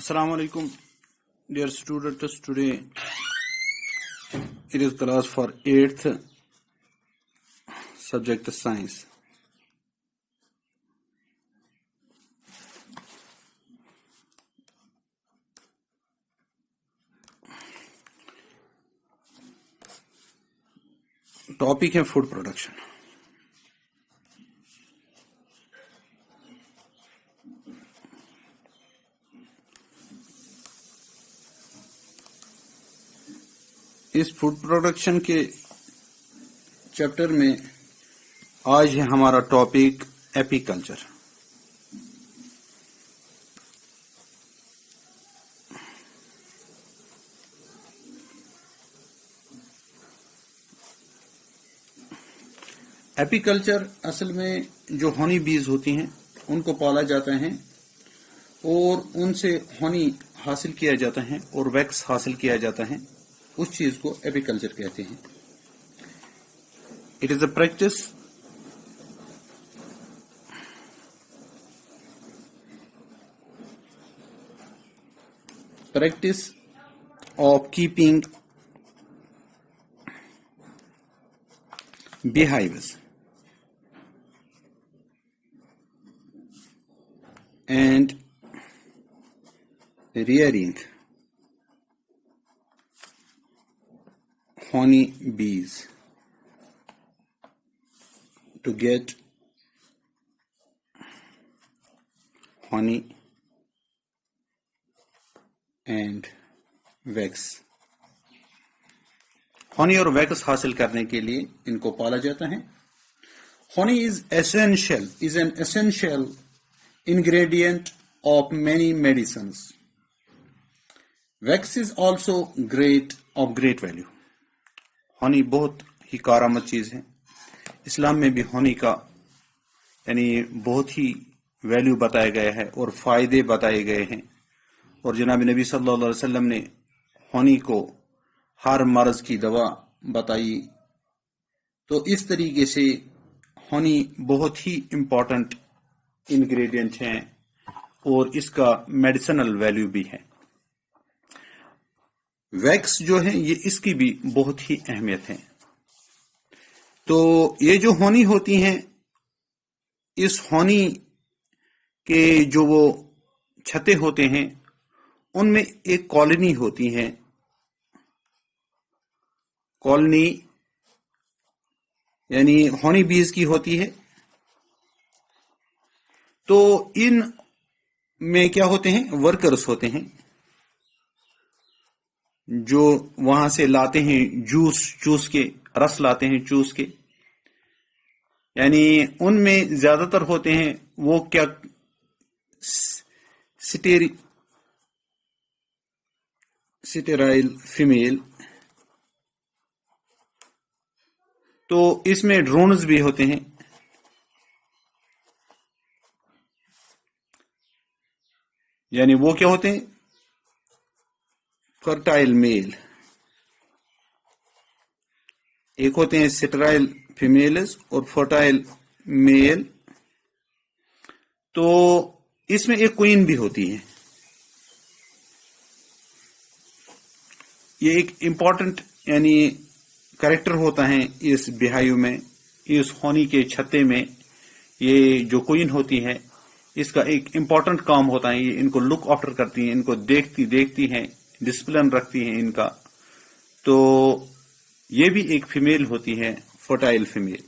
Assalamu alaikum, dear students. Today it is class for 8th subject science. Topic है food production. इस food production के chapter में आज है हमारा टॉपिक एपीकल्चर. एपीकल्चर असल में जो हनी बीज होती हैं उनको पाला जाता है और उनसे हनी हासिल किया जाता है और वैक्स हासिल किया जाता है. उस चीज को एपीकल्चर कहते हैं. It is a practice of keeping beehives and rearing honey bees to get honey and wax. Honey और वैक्स हासिल करने के लिए इनको पाला जाता है. Honey is an essential ingredient of many medicines. Wax is also of great value. Honey बहुत ही कारामद चीज है. इस्लाम में भी हनी का यानी बहुत ही वैल्यू बताया गया है और फायदे बताए गए हैं. और जनाब नबी सल्लल्लाहु अलैहि वसल्लम ने हनी को हर मर्ज की दवा बताई. तो इस तरीके से हनी बहुत ही इंपॉर्टेंट इंग्रेडिएंट हैं और इसका मेडिसिनल वैल्यू भी है. वैक्स जो है ये इसकी भी बहुत ही अहमियत है. तो ये जो हनी होती हैं, इस हनी के जो वो छत्ते होते हैं उनमें एक कॉलोनी होती है. कॉलोनी यानी हनी बीज की होती है. तो इन में क्या होते हैं, वर्कर्स होते हैं जो वहां से लाते हैं चूस के रस लाते हैं चूस के. यानी उनमें ज्यादातर होते हैं वो क्या स्टेराइल फीमेल. तो इसमें ड्रोन्स भी होते हैं. यानी वो क्या होते हैं, फर्टाइल मेल. एक होते हैं स्टेराइल फीमेल्स और फर्टाइल मेल. तो इसमें एक क्वीन भी होती है. ये एक इंपॉर्टेंट यानी कैरेक्टर होता है इस बिहायु में, इस हनी के छत्ते में. ये जो क्वीन होती है इसका एक इंपॉर्टेंट काम होता है. ये इनको लुक आफ्टर करती हैं, इनको देखती हैं, डिसिप्लिन रखती हैं इनका. तो ये भी एक फीमेल होती है, फर्टाइल फीमेल.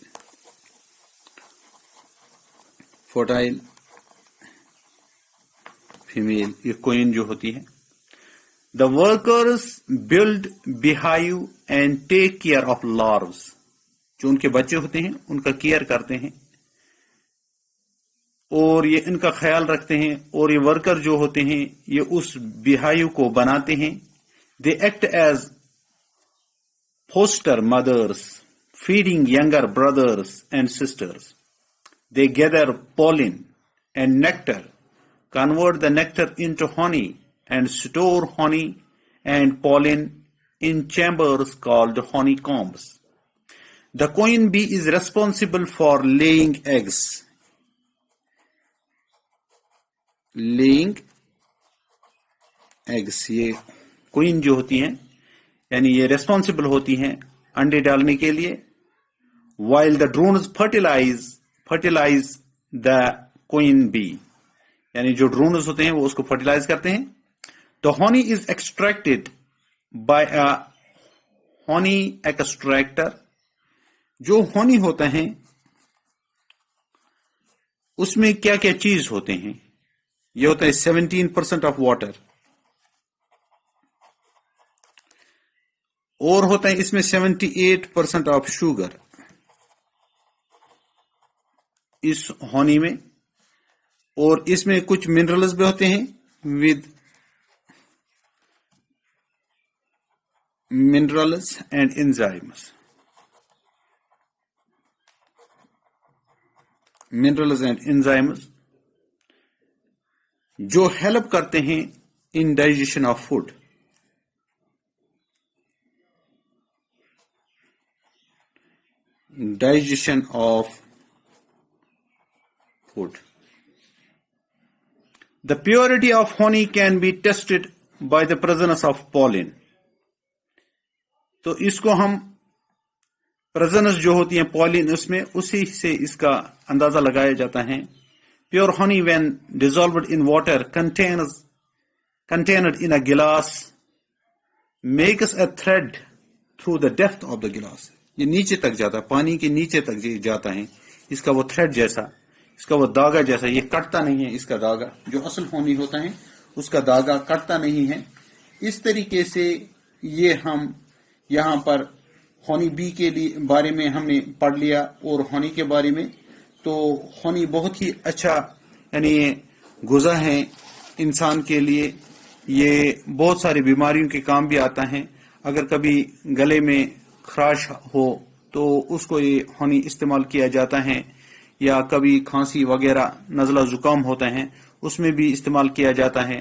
फर्टाइल फीमेल ये क्वीन जो होती है. The workers build beehive and take care of larvae. जो उनके बच्चे होते हैं उनका केयर करते हैं और ये इनका ख्याल रखते हैं. और ये वर्कर जो होते हैं ये उस beehive को बनाते हैं. They act as foster mothers, feeding younger brothers and sisters. They gather pollen and nectar, convert the nectar into honey, and store honey and pollen in chambers called honeycombs. The queen bee is responsible for laying eggs. Laying eggs, ये queen जो होती हैं यानी ये responsible होती हैं अंडे डालने के लिए, while the drones fertilize the queen bee, यानी जो ड्रोन्स होते हैं वो उसको फर्टिलाइज करते हैं. तो honey is extracted by a honey extractor. जो honey होता है उसमें क्या क्या चीज होते हैं, ये होता है 17% ऑफ वाटर, और होता है इसमें 78% ऑफ शुगर इस हनी में, और इसमें कुछ मिनरल्स भी होते हैं with minerals and enzymes. Minerals and enzymes जो हेल्प करते हैं in digestion of food. Digestion of food. The purity of honey can be tested by the presence of pollen. तो इसको हम presence जो होती है pollen उसमें, उसी से इसका अंदाजा लगाया जाता है. Pure honey when dissolved in water contained in a glass makes a thread through the depth of the glass. ये नीचे तक जाता है, पानी के नीचे तक जाता है. इसका वो थ्रेड जैसा, इसका वो धागा जैसा, ये कटता नहीं है. इसका धागा जो असल होनी होता है उसका धागा कटता नहीं है. इस तरीके से ये हम यहाँ पर हनी बी के लिए बारे में हमने पढ़ लिया और हनी के बारे में. तो हनी बहुत ही अच्छा यानी गुज़ा है इंसान के लिए. ये बहुत सारी बीमारियों के काम भी आता है. अगर कभी गले में खराश हो तो उसको ये हनी इस्तेमाल किया जाता है, या कभी खांसी वगैरह नज़ला जुकाम होता है उसमें भी इस्तेमाल किया जाता है,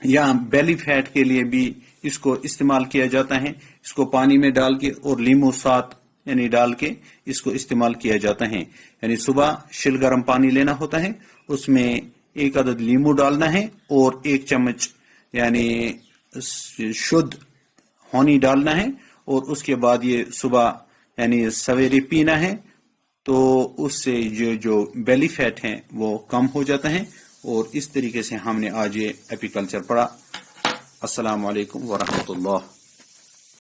या बेली फैट के लिए भी इसको इस्तेमाल किया जाता है. इसको पानी में डाल के और लीमू साथ यानी डाल के इसको इस्तेमाल किया जाता है. यानी सुबह शिल गर्म पानी लेना होता है, उसमें 1 अदद लीमू डालना है और 1 चम्मच यानी शुद्ध हनी डालना है, और उसके बाद ये सुबह यानी सवेरे पीना है. तो उससे जो बेली फैट है वो कम हो जाता है. और इस तरीके से हमने आज ये एपीकल्चर पढ़ा. अस्सलाम वालेकुम व रहमतुल्लाह.